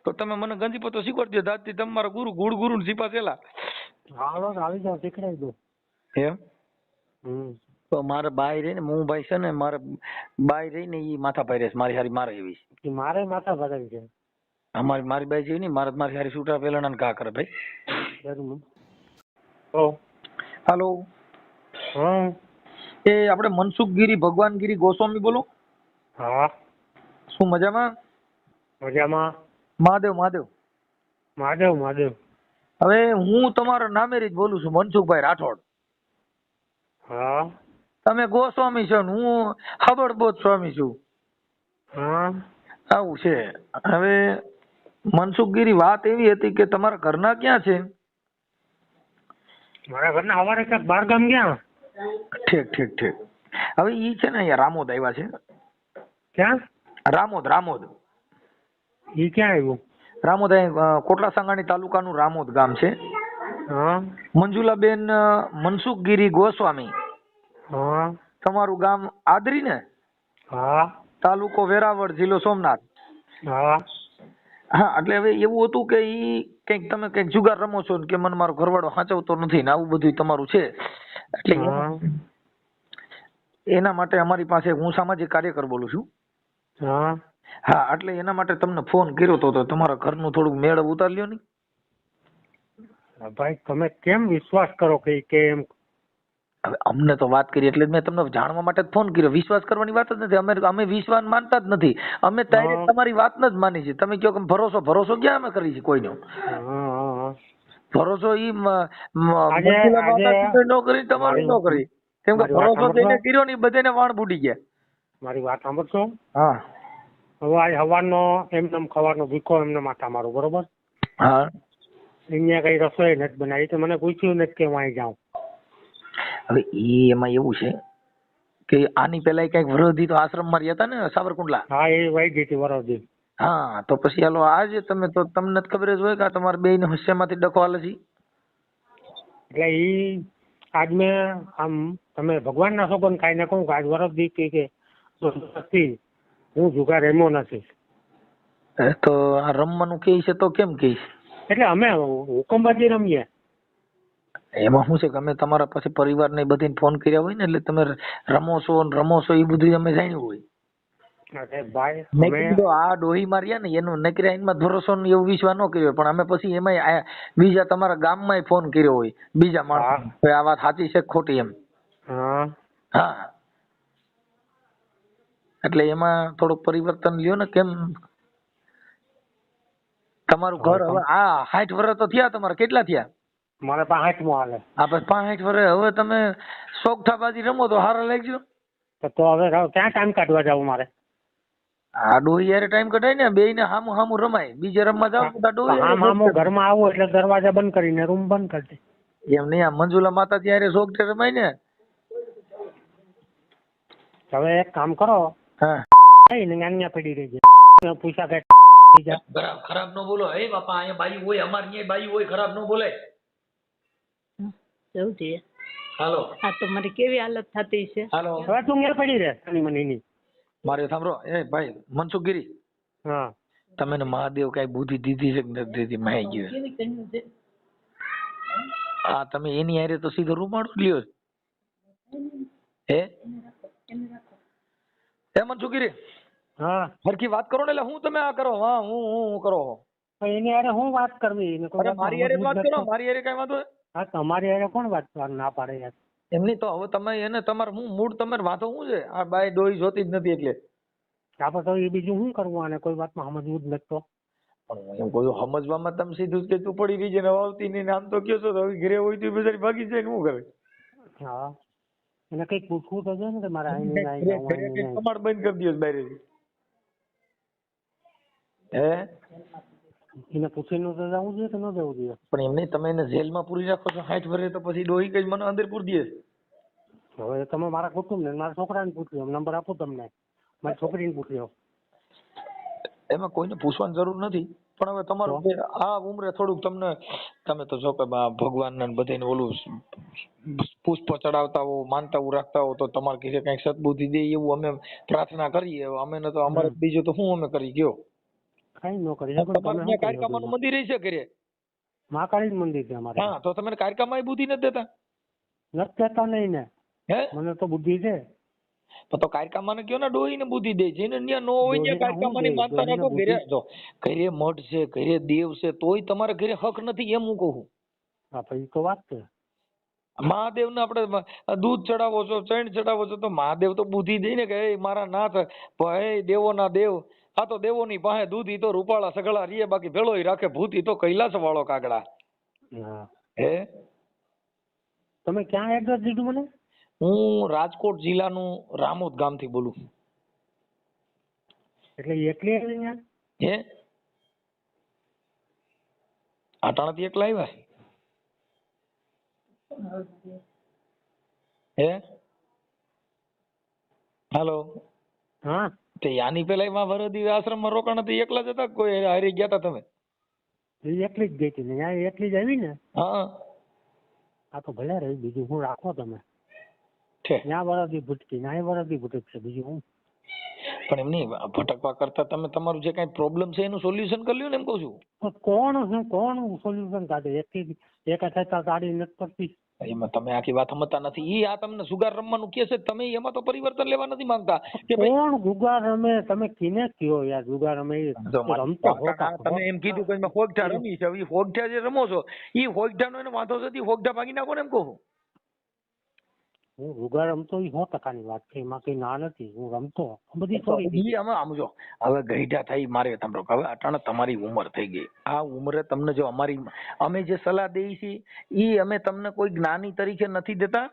તો તમે મને ગંજીપતો શીખવાડજો દાદથી તમારા ગુરુ ગુડ ગુરુ જીપા છેલા હાલો આવી જાવ શીખડાવી દો એમ તો મારે બાઈ રહી ને હું ભાઈ છે ને મારે બાઈ રહી ને ઈ માથા પાઈ રહેશે મારી હારી મારે એવી કે મારે માથા ભરાવી છે અમારી મારી બાઈ જેવી નહીં મારે મારી હારી છૂટા પેલા ના કા કરે ભાઈ ઓ હાલો હા એ આપણે મનસુખગીરી ભગવાનગીરી ગોસ્વામી બોલો હા શું મજામાં મજામાં મહાદેવ મહાદેવ મહાદેવ મહાદેવ હવે હું તમારા નામેરી જ બોલું છું મનસુખભાઈ રાઠોડ હા તમે ગોસ્વામી છો ને હું હબડબોધ સ્વામી છું હા આવું છે હવે મનસુખગીરી વાત એવી હતી કે તમારા ઘરના ક્યાં છે મારા ઘરના સવારે ક્યાંક બાર ગામ ગયા ઠીક ઠીક ઠીક હવે ઈ છે ને અહીંયા રામોદ આવ્યા છે ક્યાં રામોદ રામોદ ઈ ક્યાં આવ્યું રામોદ કોટલા સાંગાણી તાલુકાનું રામોદ ગામ છે હા મંજુલાબેન મનસુખગીરી ગોસ્વામી હા તમારું ગામ આદરી ને હા તાલુકો વેરાવળ જિલ્લો સોમનાથ હા હા એટલે હવે એવું હતું કે ઈ કંઈક તમે કંઈક જુગાર રમો છો ને કે મને મારો ઘરવાળો સાચવતો નથી ને આવું બધું તમારું છે એટલે એના માટે અમારી પાસે હું સામાજિક કાર્યકર બોલું છું હા હા એટલે એના માટે તમને ફોન કર્યો તો તમારા ઘરનું થોડુંક મેળ ઉતાર લ્યો ને ભાઈ તમે કેમ વિશ્વાસ કરો કે એમ હવે અમને તો વાત કરી એટલે જ મેં તમને જાણવા માટે જ ફોન કર્યો વિશ્વાસ કરવાની વાત જ નથી અમે વિશ્વાસ માનતા જ નથી અમે ડાયરેક્ટ તમારી વાત જ માની છે તમે કહો કે ભરોસો ક્યાં અમે કરી છે કોઈનો ભરોસો ઈ ન કરી તમારું ન કરી કેમ કે ભરોસો જેને કર્યો ને બધાને વાણ બુડી ગયા મારી વાત સાંભળશો હા હવે આ હવાનો એમને ખવાનો ભીખો એમને માથા મારો બરોબર હા અહીંયા કઈ રસોઈ નથી બનાવી તો મને પૂછ્યું નથી કે હું અહીં જાઉં હવે એમાં એવું છે કે આની પેલા કઈક વરોધી તો આશ્રમમાં રહ્યા હતા ને સાવરકુંડલા હા એ વહી ગઈ હતી વરોધી હા તો પછી હાલો આજે તમે તો તમને જ ખબર જ હોય કે તમારે બે ને હસ્યમાંથી ડખો હાલે છે એટલે ઈ આજ મેં આમ તમે ભગવાનના સોગન ખાઈને કહું કે આજ વરોધી કે હું જુગાર રમ્યો નથી તો આ રમવાનું કે છે તો કેમ કે એટલે અમે હુકમબાજી રમીએ એમાં શું છે કે અમે તમારા પાસે પરિવાર ને બધીને ફોન કર્યા હોય ને એટલે તમે રમો છો એ બધું અમે જાણ્યું હોય ભાઈ મેં કીધું આ ડોહી માર્યા ને એનો નકરા એમાં ભરોસો એવો વિશ્વાસ ન કર્યો પણ અમે પછી એમાં બીજા તમારા ગામમાં ફોન કર્યો હોય બીજા માણસ આ વાત સાચી છે ખોટી એમ હા એટલે એમાં થોડુંક પરિવર્તન લ્યો ને કેમ તમારું ઘર હવે આ 60 વર્ષ તો થયા તમારે કેટલા થયા મારે 65 હાલે આ 65 વર્ષ હવે તમે શોખઠાબાજી રમો તો હારા લાગજો તો હવે ક્યાં ટાઈમ કાઢવા જાવ મારે આ ડોહી યાર ટાઈમ કઢાય ને બે ને હામું રમાય બીજે રમવા જાવ તો ડોહી હામું ઘરમાં આવું એટલે દરવાજા બંધ કરીને રૂમ બંધ કરી દે એમ નહીં આ મંજુલા માતા ત્યારે શોખઠે રમાય ને હવે એક કામ કરો હા અહીંયા પડી રહી છે પૂછા કે ખરાબ ન બોલો હે બાપા અહીંયા બાઈ હોય અમાર અહીંયા બાઈ હોય ખરાબ ન બોલે એવું છે હાલો આ તો મારી કેવી હાલત થતી છે હાલો હવે તું અહીંયા પડી રહે મને મારે સાંભળો એ ભાઈ મનસુખગીરી હા તમે ને મહાદેવ કઈ બુદ્ધિ દીધી છે કે નથી દીધી માહી ગયું કેવી કર્યું છે હા તમે એની હારે તો સીધો રૂમાડો લ્યો હે મનસુખગીરી હા હરખી વાત કરો ને એટલે હું તમે આ કરો હા હું કરો એની હારે હું વાત કરવી મારી હારે વાત કરો મારી હારે કઈ વાંધો હા તમારી હારે કોણ વાત ના પાડે યાર એમની તો હવે તમે એને તમારે હું મૂળ તમારે વાંધો શું છે આ બાઈ ડોહી જોતી જ નથી એટલે આપણે તો એ બીજું શું કરવું અને કોઈ વાતમાં સમજવું જ નથી તો પણ એમ કોઈ સમજવામાં તમે સીધું જ કે તું પડી રહી છે ને આવતી નહીં આમ તો કયો છો તો હવે ઘરે હોય તો બજારી ભાગી જાય ને શું કરે હા એને કઈક પૂછવું તો છે ને કે મારે કમાડ બંધ કરી દો બહાર હે એને પૂછીને તો જવું જોઈએ કે ન જવું જોઈએ પણ એમ નહીં તમે એને જેલમાં પૂરી રાખો છો 60 વર્ષે તો પછી ડોહી કઈ મને અંદર પૂરી દે હવે તમે મારા કુટુંબ ને મારા છોકરાને પૂછ્યો નંબર આપું તમને મારી છોકરીને પૂછ્યો એમાં કોઈને પૂછવાની જરૂર નથી પણ હવે તમારું આ ઉંમરે થોડુંક તમને તમે તો જો કે ભગવાન ને બધાને ઓલું પુષ્પ ચડાવતા હો માનતા રાખતા હો તો તમારે કઈ સદબુદ્ધિ દે એવું અમે પ્રાર્થના કરીએ અમે તો અમારે બીજું તો શું અમે કરી ગયો કઈ ન કરી શકો. તમારે ત્યાં કારિકામાનું મંદિર છે ઘરે? મહાકાળી મંદિર છે અમારે. હા, તો તમે કારિકામાં બુદ્ધિ નથી દેતા? નથી કહેતા નહીં ને, હે? મને તો બુદ્ધિ છે. તો કારિકામાને કયો ને ડોહીને બુદ્ધિ દે. જેને ન્યા ન હોય ત્યાં કારિકામાની માનતા રાખો. ઘરે જો ઘરે મઠ છે, ઘરે દેવ છે, તોય તમારે ઘરે હક નથી એમ હું કહું. હા પછી તો વાત છે. મહાદેવને આપણે દૂધ ચડાવો છો, ચણ ચડાવો છો, તો મહાદેવ તો બુદ્ધિ દે ને કે એ મારા નાથ ભાઈ દેવોના દેવ, આ તો દેવોની પાસે દૂધ, ઈ તો રૂપાળા સગળા રીએ, બાકી ભેળોય રાખે ભૂત, ઈ તો કૈલાસ વાળો કાગડા. હા. હે? તમે ક્યાં એડ્રેસ દીધું મને? હું રાજકોટ જિલ્લાનું રામોદ ગામથી બોલું. એટલે એકલી આવી અહીંયા? હે? આટાણાથી એકલા આવ્યા? હે? હાલો. હા. તે યાની પેલા એમાં વરદી આશ્રમમાં રોકાણ હતી, એકલા જ હતા કોઈ હારી ગયા હતા તમે? એ એકલી જ ગઈ હતી ને, ત્યાં એકલી જ આવી ને. હા. આ તો ભલે રહી, બીજું હું રાખો તમે. છે ત્યાં વરદી ભૂટકી, ત્યાં વરદી ભૂટકશે, બીજું હું. પણ એમ નહીં, ભટકવા કરતા તમે તમારું જે કઈ પ્રોબ્લેમ છે એનું સોલ્યુશન કરી લ્યો ને, એમ કહું છું. કોણ સોલ્યુશન કાઢે? એક થતા ગાડી નથી પડતી. એમાં તમે આખી વાત સમજતા નથી. ઈ આ તમને સુગાર રમવાનું કે છે, તમે એમાં તો પરિવર્તન લેવા નથી માંગતા કે ભાઈ કોણ જુગાર રમે? તમે કિને કયો યાર જુગાર રમે? રમતો તમે એમ કીધું કે હોગઠા રમી છે, ઈ હોગઠા જે રમો છો ઈ હોગઠાનો એને વાંધો છે, હોગઠા ભાગી નાખો ને, એમ કહું. હું જુગાર રમતો એ 100% વાત છે, એમાં કઈ ના નથી. હું રમતો બધી છોડી દીધી. ઈ આમ જો હવે ગઈઢા થઈ મારે તમને હવે અટાણે તમારી ઉંમર થઈ ગઈ. આ ઉંમરે તમને જો અમે જે સલાહ દઈએ છીએ ઈ અમે તમને કોઈ જ્ઞાની તરીકે નથી દેતા,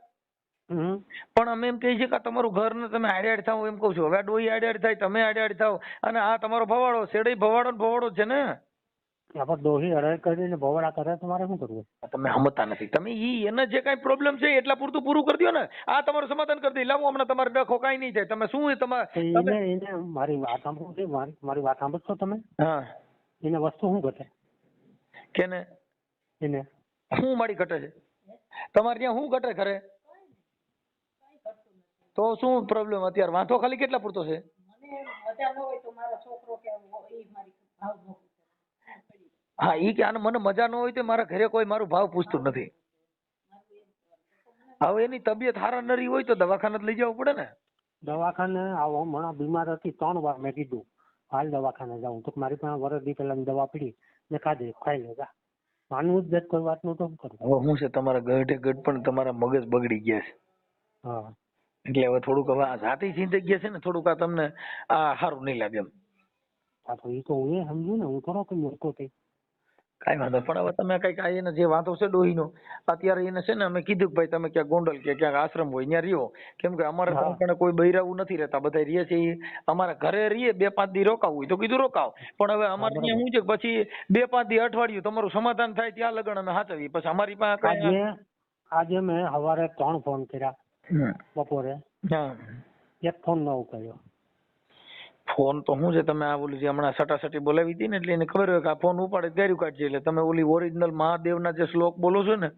પણ અમે એમ કહીએ છીએ કે તમારું ઘર ને તમે આડે થાવ, એમ કહું છું. હવે ડોહી આડે થાય, તમે આડે થાવ, અને આ તમારો ભવાડો શેડે ભવાડો ને ભવાડો છે ને. આપણે ડોહી અડાઈ કરીને ભવડા કરે, તમારે શું કરવું? તમે સમજતા નથી. તમે ઈ એને જે કઈ પ્રોબ્લેમ છે એટલા પૂરતું પૂરું કરી દો ને, આ તમારું સમાધાન કરી દે. લાવો હમણાં તમારે ડખો કઈ નહીં થાય. તમે શું એને મારી વાત સાંભળો છે, મારી વાત સાંભળશો તમે? હા. એને વસ્તુ શું ઘટે? કેને? એને શું મારી ઘટે છે? તમારે ત્યાં શું ઘટે ખરે? તો શું પ્રોબ્લેમ અત્યારે? વાંધો ખાલી કેટલા પૂરતો છે? હા, ઈ કે આને મને મજા ન હોય તો મારા ઘરે કોઈ મારું ભાવ પૂછતું નથી. હવે એની તબિયત હારા નરી હોય તો દવાખાને લઈ જવું પડે ને. દવાખાને આવો, હમણાં બીમાર હતી 3 વાર મેં કીધું હાલ દવાખાને જાઉં, તો મારી પાસે વરદી પેલા દવા પડી ને ખાધી, ખાઈ લેજા. માનવું જ કોઈ વાત નું તો શું કરું? હવે હું છે તમારા ગઢે ગઢ પણ તમારા મગજ બગડી ગયા છે. હા, એટલે હવે થોડુંક હવે આ જાતિ ચિંતાઈ ગયા છે ને, થોડુંક આ તમને આ સારું નહીં લાગે એમ. હા તો એ તો હું એ સમજુ ને, હું થોડો કઈ મોટો થઈ. કાંઈ વાંધો. પણ હવે તમે કઈક આ એને જે વાંધો છે ડોહીનો, અત્યારે એને છે ને અમે કીધું કે ભાઈ તમે ક્યાંક ગોંડલ કે ક્યાંક આશ્રમ હોય ત્યાં રહ્યો, કેમ કે અમારે પણ કોઈ બૈરાવું નથી રહેતા, બધા રહીએ છીએ અમારા ઘરે રહીએ. 2-5 દી રોકાવું હોય તો કીધું રોકાવ, પણ હવે અમારે ત્યાં શું છે પછી 2-5 દી અઠવાડિયું તમારું સમાધાન થાય ત્યાં લગન અમે હાચવીએ. પછી અમારી પાસે આજે મેં સવારે 3 ફોન કર્યા, બપોરે એક ફોન ન ઉપાડ્યો. ફોન તો શું છે, તમે આ ઓલી જે હમણાં સટાસટી બોલાવી હતી ને, એટલે એને ખબર હોય કે આ ફોન ઉપાડે ગાર્યું કાઢશે. એટલે તમે ઓલી ઓરિજિનલ મહાદેવના જે શ્લોક બોલો છો ને,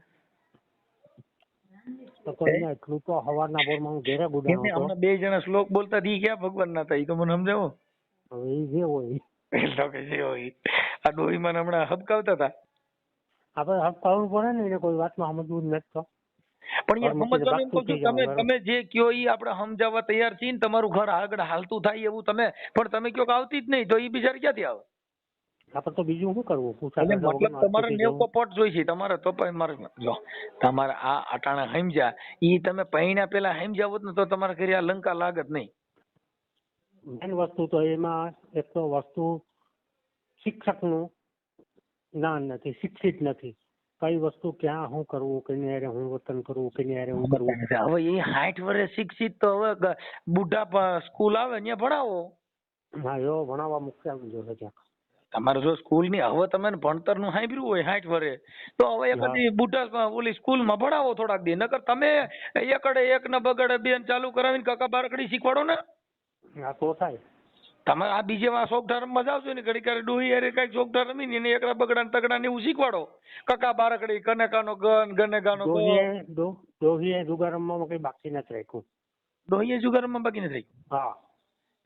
તો એને એટલું તો સવારના પોરમાં હું ઘેરે ગુડાણો હતો. હમણાં 2 જણા શ્લોક બોલતા હતી, ક્યાં ભગવાન ના હતા, એ તો મને સમજાવો. હવે એ જે હોય એટલે કે જે હોય આ ડોહીમાં હમણાં હબકાવતા હતા. આપણે હબકાવવું પડે ને, એને કોઈ વાતમાં સમજવું જ નથી. તો પણ યાર સમજવાનું એમ કહું છું, તમે જે કયો ઈ આપણે સમજાવવા તૈયાર છીએ ને, તમારું ઘર આગળ હાલતું થાય એવું તમે, પણ તમે કયો આવતી જ નહીં, તો ઈ બિચારી ક્યાંથી આવે? આપણે તો બીજું શું કરવું? મતલબ તમારે 90 પટ જોઈ છે તમારે તો. મારે જો તમારે આ અટાણા સમજ્યા, ઈ તમે પૈણા પેલા સમજ્યા હોત ને તો તમારા ઘરે આ લંકા લાગત નહીં. મેન વસ્તુ તો એમાં એક તો વસ્તુ શિક્ષકનું જ્ઞાન નથી, શિક્ષિત નથી. કઈ વસ્તુ ક્યાં શું કરવું, કઈને હારે હું વર્તન કરવું, કઈને હારે હું કરવું. હવે એ 60 વર્ષ શિક્ષિત તો હવે બુઢા સ્કૂલ આવે ત્યાં ભણાવો. હા, એવો ભણાવવા મૂક્યા જોઈએ ક્યાંક. તમારે જો સ્કૂલ ની હવે તમે ભણતર નું સાંભળ્યું હોય 60 વર્ષે, તો હવે એકાદી બુઢા ઓલી સ્કૂલ માં ભણાવો થોડાક દી. નકર તમે એકડે એક ને બગડે બેન ચાલુ કરાવીને કાકા બારકડી શીખવાડો ને. હા તો થાય. તમે આ બીજે શોખઠા રમવા જાવ છો ને, ઘડી ક્યારે ડોહી હારે કઈક શોખઠા રમી ને એકડા બગડા ને તગડા ને એવું શીખવાડો. કાકા બારકડી, કનેકાનો ગન, ગનેગાનો ગન. ડોહીએ જુગાર રમવામાં કઈ બાકી નથી રાખ્યું. ડોહીએ જુગાર રમવા બાકી નથી રાખ્યું? હા,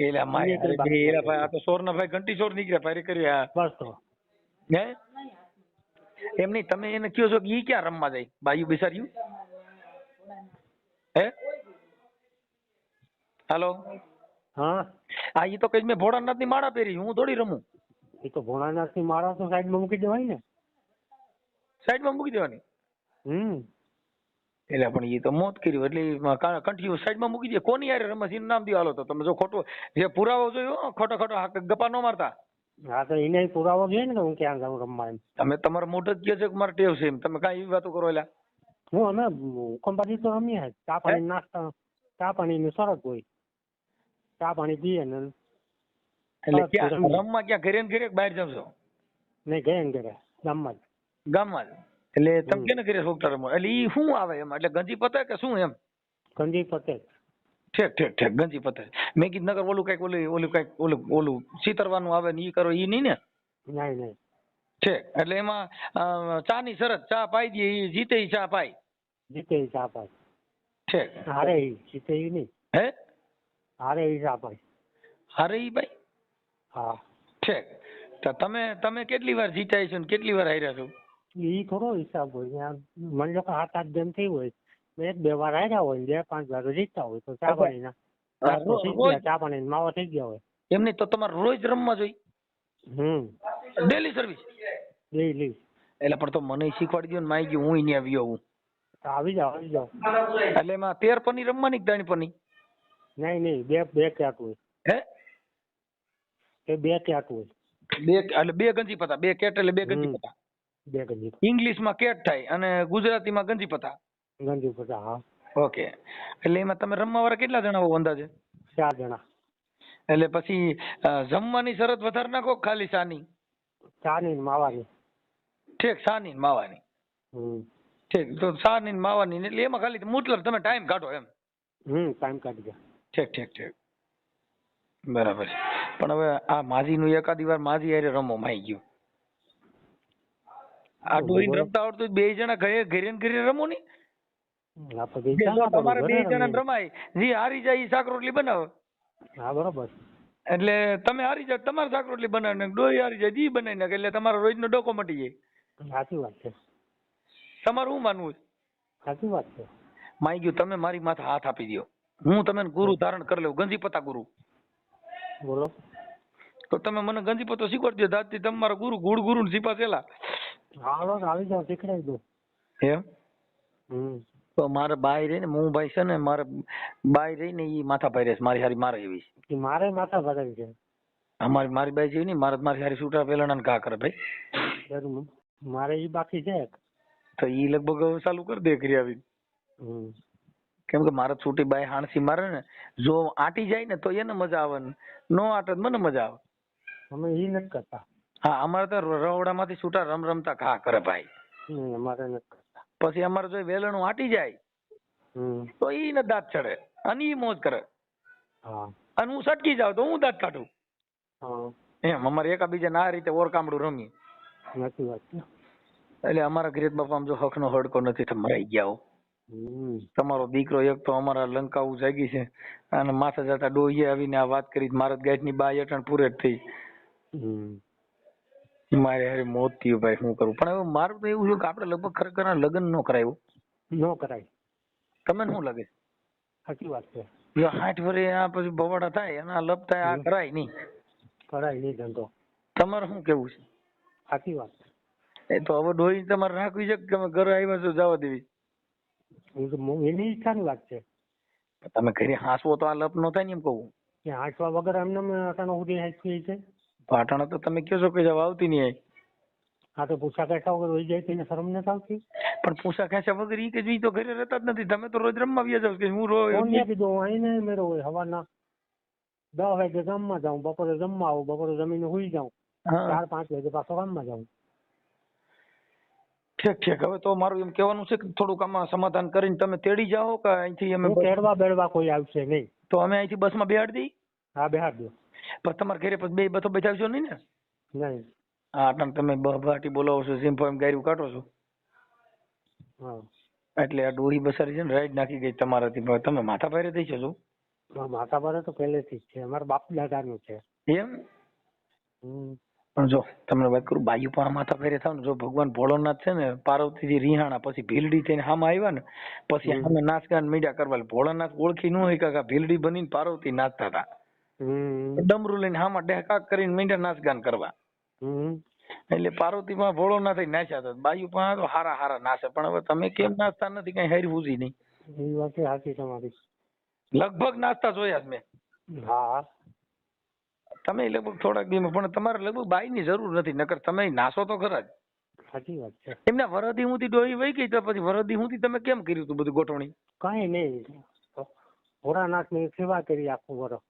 એલા માય એને કઈ અરે બાકી એલા ભાઈ આ તો ચોર ના ભાઈ ઘંટી ચોર નીકળ્યા ભાઈ કરી આ બસ તો હે એમ નહીં તમે એને કયો છો કે ઈ ક્યાં રમવા જાય બાયું બિસાર્યું હે હાલો હા આ ઈ તો કઈ મેં ભોળાનાથ ની માળા પહેરી હું થોડી રમું એ તો ભોળાનાથ ની માળા તો સાઈડમાં મૂકી દેવાય ને. સાઈડમાં મૂકી દેવાની એટલે પણ એ તો મોત કર્યું એટલે કંઠીઓ સાઈડમાં મૂકી દે કોની યાર રમત એનું નામ દો હાલો તો તમે જો ખોટું જે પુરાવો જોયો ખોટો ખોટો ગપ્પા ન મારતા. હા તો એને પુરાવો જોઈએ ને કે હું ક્યાં જાઉં રમવા એમ. તમે તમારા મોઢે જ કહો છો કે મારે ટેવ છે એમ તમે કાંઈ એવી વાતો કરો એલા હું અમે હુકમબાજી તો રમીએ ચા પાણી નાસ્તા ચા પાણી ની શરત હોય ચા પાણી પીએ ને એટલે ક્યાં રમવા ક્યાં ઘરે ને ઘરે બહાર જાવ છો નહીં ઘરે ને ઘરે ગામમાં જ. ગામમાં જ એટલે તમે કેને ઘરે સોગટા રમો એટલે ઈ શું આવે એમાં એટલે ગંજી પતે કે શું એમ ગંજી પતે ઠેક ઠેક ઠેક ગંજી પતે મેં કીધું નગર ઓલું કઈક ઓલું કઈક ઓલું સીતરવાનું આવે ને ઈ કરો ઈ નહીં ને નહીં નહીં ઠેક એટલે એમાં ચા ની શરત ચા પાઈ દે ઈ જીતે ઈ ચા પાય જીતે ઈ ચા પાય ઠેક હારે ઈ જીતે ઈ નહીં હે હારે ઈ ચા પાય હારે ઈ ભાઈ હા ઠેક તો તમે કેટલી વાર જીત્યા છો ને કેટલી વાર હાર્યા છો ઈ થોડો હિસાબ હોય ત્યાં મને લોકો 7-8 ગેમ થઈ હોય 1-2 વાર હાર્યા હોય ને 2-5 વાર જીતતા હોય તો ચા પાણીના ચા પાણી માવા થઈ ગયા હોય એમ નહીં તો તમારે રોજ રમવા જોઈએ ડેલી સર્વિસ ડેલી એટલે પણ તો મને શીખવાડી દો ને માઈ ગયું હું અહીંયા આવ્યો હું આવી જાઓ એટલે એમાં 13 પની રમવાની કે 3 પની નહીં બે કેટ હોય હે એ 2 કેટ હોય એટલે 2 ગંજી પતા 2 કેટ એટલે 2 ગંજી પતા 2 ગંજી ઇંગ્લિશમાં કેટ થાય અને ગુજરાતીમાં ગંજી પતા ગંજી પતા હા ઓકે એટલે એમાં તમે રમવા વાળા કેટલા જણા હો અંદાજે 4 જણા એટલે પછી જમવાની શરત વધારે નાખો કે ખાલી સાની ચાની ને માવાની ઠીક સાની ને માવાની ઠીક તો સાની ને માવાની એટલે એમાં ખાલી મુતલબ તમે ટાઈમ કાઢો એમ ટાઈમ કાઢી ગયા ઠીક બરાબર છે પણ હવે આ માજીનું એકાદી વાર માજી હારે રમો માઈ ગયું આ ડોહીને રમતા આવડતું બે જણા ઘરે ને ઘરે રમો ની તમારે 2 જણા રમાય જે હારી જાય એ શાક રોટલી બનાવે હા બરોબર એટલે તમે હારી જાવ તમારે શાક રોટલી બનાવે ને ડોહી હારી જાય ઈ બનાવી નાખે એટલે તમારો રોજનો ડોકો મટી જાય સાચી વાત છે તમારું શું માનવું છે સાચી વાત છે માઈ ગયું તમે મારી માથે હાથ આપી દો હું તમને ગુરુ ધારણ કરી લઉં ગંજી પતા ગુરુ બોલો તો તમે મને ગંજી પતો શીખવાડી દો દાદથી તમારા ગુરુ ગુડ ગુરુ ને સીપા છેલા હાલો આવી જાવ શીખડાવી દો એમ તો મારે બાઈ રહી ને હું ભાઈ છે ને મારે બાઈ રહી ને ઈ માથા પાઈ રહેશે મારી હારી મારે એવી છે મારે માથા ભરાવી છે મારી બાઈ જેવી નહીં મારી હારી છૂટા પેલા ઘા કરે ભાઈ મારે ઈ બાકી છે તો ઈ લગભગ હવે ચાલુ કરી દે કરી આવી કેમ કે મારે છૂટી બાઈ હાણસી મારે ને જો આટી જાય ને તો એને મજા આવે ને નો આટે મને મજા આવે અમે ઈ નથી કરતા હા અમારે તો રવડામાંથી છૂટા રમતા ઘા કરે ભાઈ અમારે નથી કરતા પછી અમારે જો વેલણું આટી જાય તો ઈ ને દાંત ચડે અને ઈ મોજ કરે અને હું સટકી જાઉં તો હું દાંત કાઢું એમ અમારે એકાબીજા આ રીતે ઓરકામડું રમીએ નથી વાત એટલે અમારા ઘરે બાપા જો હક નો હડકો નથી તો મરાઈ ગયા હો તમારો દીકરો એક તો અમારા લંકાવું જાગી છે અને માથે જતા ડોહીએ આવીને આ વાત કરી મારા ગાંઠ ની બા અટણ પૂરે જ થઈ મારે હારે મોત થયું ભાઈ શું કરું પણ હવે મારું તો એવું છે કે આપણે લગભગ ખરેખર લગ્ન નો કરાયું નો કરાય તમને શું લાગે સાચી વાત છે 60 વર્ષે આ પછી ભવાડા થાય અને આ લપ થાય આ કરાય નહીં કરાય નહીં ધંધો તમારે શું કેવું છે સાચી વાત એ તો હવે ડોહી તમારે રાખવી છે કે તમે ઘરે આવ્યા છો જવા દેવી એની ઈચ્છાની વાત છે તમે ઘરે હાંસવો તો આ લપ નો થાય ને એમ કહું કે હાંસવા વગર એમને અટાણો સુધી હાંસવી છે પાટણ તો તમે કહો છો કે જવા આવતી નહીં હા તો પૂછા ખેંચા વગર હોઈ જાય તો એને શરમ નથી આવતી પણ પૂછા ખેંચા વગર ઈ કે ઈ તો ઘરે રહેતા જ નથી તમે તો રોજ રમવા વ્યા જાવ કે હું રોજ કોને કીધું આઈને મેરો હોય હવાના 10 વાગે ગામમાં જાઉં બપોરે જમવા આવું બપોરે જમીને હુઈ જાઉં 4-5 વાગે પાછો ગામમાં જાઉં ઠીક હવે તો મારું એમ કહેવાનું છે કે થોડુંક આમાં સમાધાન કરીને તમે તેડી જાઓ કે અહીંથી અમે તેડવા બેડવા કોઈ આવશે નહીં તો અમે અહીંથી બસમાં બેહાડી દઈ હા બેહાડ દો પણ તમારે ઘરે પછી બે બસો બેઠાવશો નહીં ને નહીં હા તમે બહાટી બોલાવો છો સિમ્પો એમ ગાયરું કાઢો છો હા એટલે આ ડોહી બસારી છે ને રાઈડ નાખી ગઈ તમારાથી તમે માથા ભારે થઈ છો માતા બારે તો પહેલેથી જ છે, અમારા બાપ દાદાનું છે. એમ? હમ. પણ જો તમને વાત કરું, બાયુ પણ માથા ફેરે થાવ ને, જો ભગવાન ભોળોનાથ છે ને પાર્વતીજી રિહાણા પછી ભીલડી થઈને હામાં આવ્યા ને પછી હમ. સામે નાચગાન મીડિયા કરવા, ભોળાનાથ ઓળખી ન હોય કે ભીલડી બનીને પાર્વતી નાચતા હતા. હમ. ડમરું લઈને હામાં ડેકાક કરીને મીડિયા નાચગાન કરવા. હમ. એટલે પાર્વતી માં ભોળોનાથ નાચ્યા હતા, બાયુ પણ તો હારા હારા નાચે. પણ હવે તમે કેમ નાચતા નથી કઈ હારી ફૂસી નહીં. એ વાત સાચી તમારી. લગભગ નાચતા જોયા જ મેં. હા. તમે લગભગ થોડાક દીમાં, પણ તમારે લગભગ બાઈ ની જરૂર નથી, નકર તમે નાસો તો ખરા જ. સાચી વાત છે. એમને વરદી હુંથી ડોહી વહી ગઈ તો પછી વરદી હુંથી તમે કેમ કર્યું તું બધું ગોઠવણી? કઈ નહીં, ભોળાનાથ ની સેવા કરી આખું વર્ષ.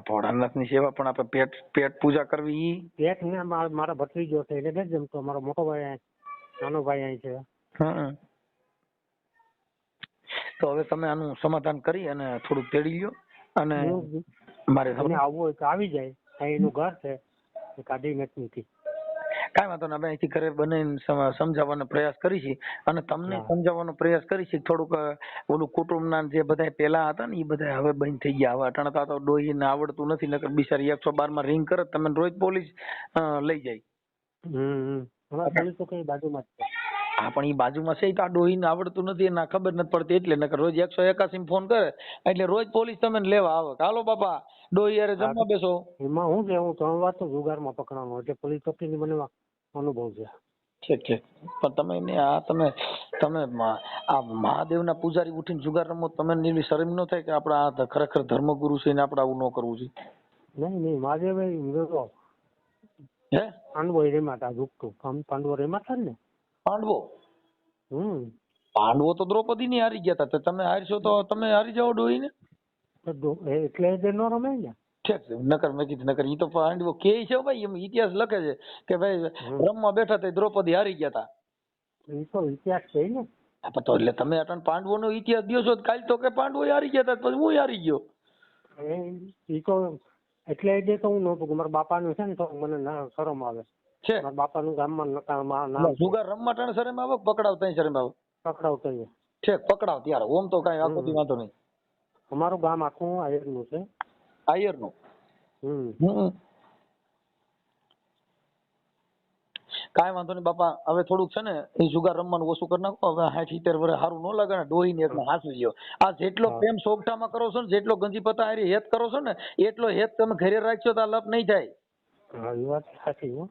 ભોળાનાથ ની સેવા પણ આપણે પેટ પૂજા કરવી ઈ પેટ ને મારા ભત્રીજો છે એટલે નથી જમતો, મારો મોટો ભાઈ અહીં, નાનો ભાઈ અહીં છે. હા. તો હવે તમે આનું સમાધાન કરી અને થોડુંક તેડી લ્યો. અને મારે તમે આવવું હોય તો આવી જાય, અહીં એનું ઘર છે, કાઢી નથી. કાંઈ વાંધો નહીં, આપણે અહીંથી ઘરે બને સમજાવવાનો પ્રયાસ કરીશી અને તમને સમજાવવાનો પ્રયાસ કરીશી. થોડુંક ઓલું કુટુંબના જે બધા પેલા હતા ને એ બધા હવે બંધ થઈ ગયા. હવે અટાણતા તો ડોહીને આવડતું નથી, નકર બિચારી 112 માં રિંગ કરે તમે રોજ પોલીસ લઈ જાય. પોલીસ તો કઈ બાજુમાં જ છે. હા પણ એ બાજુમાં છે તો આ ડોહીને આવડતું નથી, એને ખબર નથી પડતી એટલે, નકર રોજ 181 માં ફોન કરે એટલે રોજ પોલીસ તમને લેવા આવે. હાલો બાપા ડોહી યારે જમવા બેસો. એમાં હું છે, હું 3 વાર તો જુગારમાં પકડાનો એટલે પોલીસ ચોકીની મને અનુભવ છે. ઠીક ઠીક. પણ તમે આ મહાદેવના પૂજારી ઉઠીને જુગાર રમો, તમે એવી શરમ ન થાય કે આપડા આ ખરેખર ધર્મગુરુ છે ને આપણે આવું ન કરવું જોઈએ? નહીં મહાદેવ હે પાંડવો રેમાતા ઝૂકતું પાંડવો રેમાતા ને. પાંડવો? પાંડવો તો દ્રૌપદી ની હારી ગયા હતા, તમે હારશો તો તમે હારી જાઓ ડોહી ને? એટલે જ ન રમે ને. ઠીક છે. નકર મેં કીધું નકર ઈ તો પાંડવો કે છે ભાઈ, એમ ઇતિહાસ લખે છે કે ભાઈ રમવા બેઠા તો દ્રૌપદી હારી ગયા હતા. એ તો ઇતિહાસ છે ને. તો એટલે તમે અટણ પાંડવો નો ઇતિહાસ દો છો, કાલ તો કે પાંડવો હારી ગયા હતા પછી હું હારી ગયો. એ તો એટલે જ તો હું નહોતું કે મારા બાપાનું છે ને તો મને શરમ આવે છે. મારા બાપાનું ગામમાં નામ જુગાર રમવા ટાણે શરમ આવે, પકડાવ તઈ શરમ આવે. પકડાવ કહીએ. ઠીક પકડાવ ત્યારે ઓમ તો કઈ આખો દી વાંધો નહીં. અમારું ગામ આખું આયરનું છે. આયરનું? કાંઈ વાંધો નહીં બાપા, હવે થોડુંક છે ને એ જુગાર રમવાનું ઓછું કરી નાખો. હવે 60-70 વર્ષ સારું ન લાગે ને, ડોહીને એટલે હાંસવી લ્યો. આ જેટલો પ્રેમ સોગઠામાં કરો છો ને, જેટલો ગંજી પતા હારી હેત કરો છો ને, એટલો હેત તમે ઘરે રાખશો તો આ લપ નહીં થાય. હા એ વાત સાચી.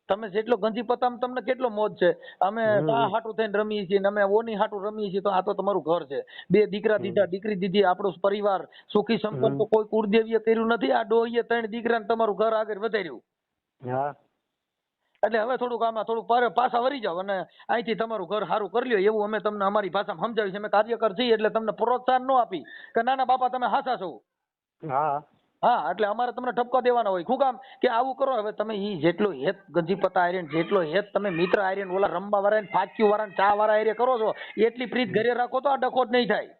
તમે જેટલો ગંજી પતામાં તમને કેટલો મોજ છે. અમે આ હાટું થઈને રમીએ છીએ ને અમે ઓની હાટું રમીએ છીએ, તો આ તો તમારું ઘર છે. 2 દીકરા દીધા, દીકરી દીધી, આપણો પરિવાર સુખી સંપન્ન તો કોઈ કુળદેવીએ કર્યું નથી. આ ડોહીએ 3 દીકરાને તમારું ઘર આગળ વધાર્યું. હા. એટલે હવે થોડુંક આમાં થોડુંક પાછા વળી જાવ અને અહીંથી તમારું ઘર સારું કરી લ્યો, એવું અમે તમને અમારી ભાષામાં સમજાવી છે. અમે કાર્યકર છીએ એટલે તમને પ્રોત્સાહન ન આપી કે ના ના બાપા તમે હાચા છો. હા હા, એટલે અમારે તમને ઠપકો દેવાના હોય. શું કામ કે આવું કરો? હવે તમે ઈ જેટલો હેત ગંજી પતા આર્યન, જેટલો હેત તમે મિત્ર આર્યન, ઓલા રમવા વાળા, ફાક્યુ વાળા, ચા વાળા આર્ય કરો છો, એટલી પ્રીત ઘરે રાખો તો આ ડખો જ નહીં થાય.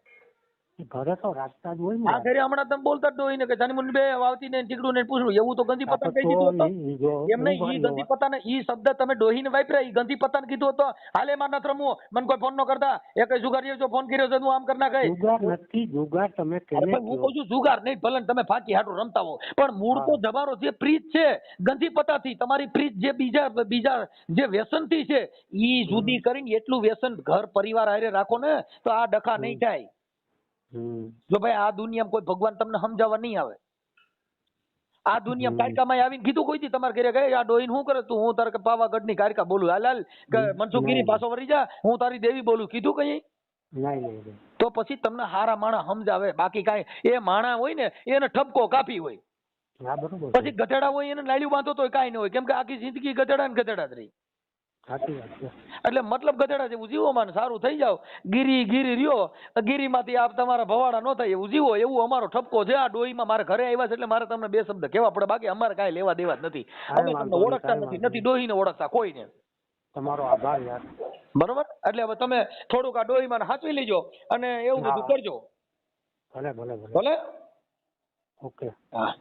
ઘરે તો રાખતા જ હોય ને. આ ઘરે હમણાં તમે બોલતા જ હોય ને કે જાની મુની બે વાવતી ને ટીકડું ને પૂછડું, એવું તો ગંજી પતા કહી દીધું હતું. એમ નહીં, ઈ ગંજી પતા ને ઈ શબ્દ તમે ડોહીને વાપર્યા, ઈ ગંજી પતા ને કીધું હતું હાલે માં નથી રમવું, મને કોઈ ફોન ન કરતા, એક જુગારીએ જો ફોન કર્યો છે હું આમ કરી નાખે. જુગાર નથી, જુગાર તમે હું કહું છું જુગાર નહીં, ભલે તમે ફાકી હાટું રમતા હો, પણ મૂળ તો તમારો જે પ્રીત છે ગંજી પતાથી, તમારી પ્રીત જે બીજા જે વ્યસન થી છે ઈ જુદી કરીને એટલું વ્યસન ઘર પરિવાર હારે રાખો ને તો આ ડખા નહીં થાય. જો ભાઈ આ દુનિયામાં કોઈ ભગવાન તમને સમજાવવા નહીં આવે. આ દુનિયામાં કાયકામાં આવીને કીધું કોઈ દી તમારે ઘરે ગયે આ ડોહીને શું કરે તું, હું તારે પાવાગઢ ની કાયકા બોલું, હાલ કે મનસુખગીરી પાછો વળી જા, હું તારી દેવી બોલું, કીધું કઈ? નહીં. તો પછી તમને હારા માણા સમજાવે. બાકી કાંઈ એ માણા હોય ને એને ઠપકો કાપી હોય. પછી ગધેડા હોય એને લાલ્યું બાંધો તો કાંઈ ન હોય, કેમ કે આખી જિંદગી ગધેડા ને ગધેડા જ રહી. એટલે મતલબ ગધેડા જેવું જીવો માને, સારું થઈ જાવ, ગીરી રહ્યો, ગીરીમાંથી આપ તમારા ભવાડા ન થાય એવું જીવો, એવું અમારો ઠપકો છે. આ ડોહીમાં મારે ઘરે આવ્યા છે એટલે મારે તમને 2 શબ્દ કહેવા પડે, બાકી અમારે કાંઈ લેવા દેવા જ નથી. અમે તમને ઓળખતા નથી ડોહીને ઓળખતા કોઈને. તમારો આભાર યાર. બરોબર? એટલે હવે તમે થોડુંક આ ડોહીમાં સાચવી લેજો અને એવું બધું કરજો. ભલે. ભલે. ઓકે. હા.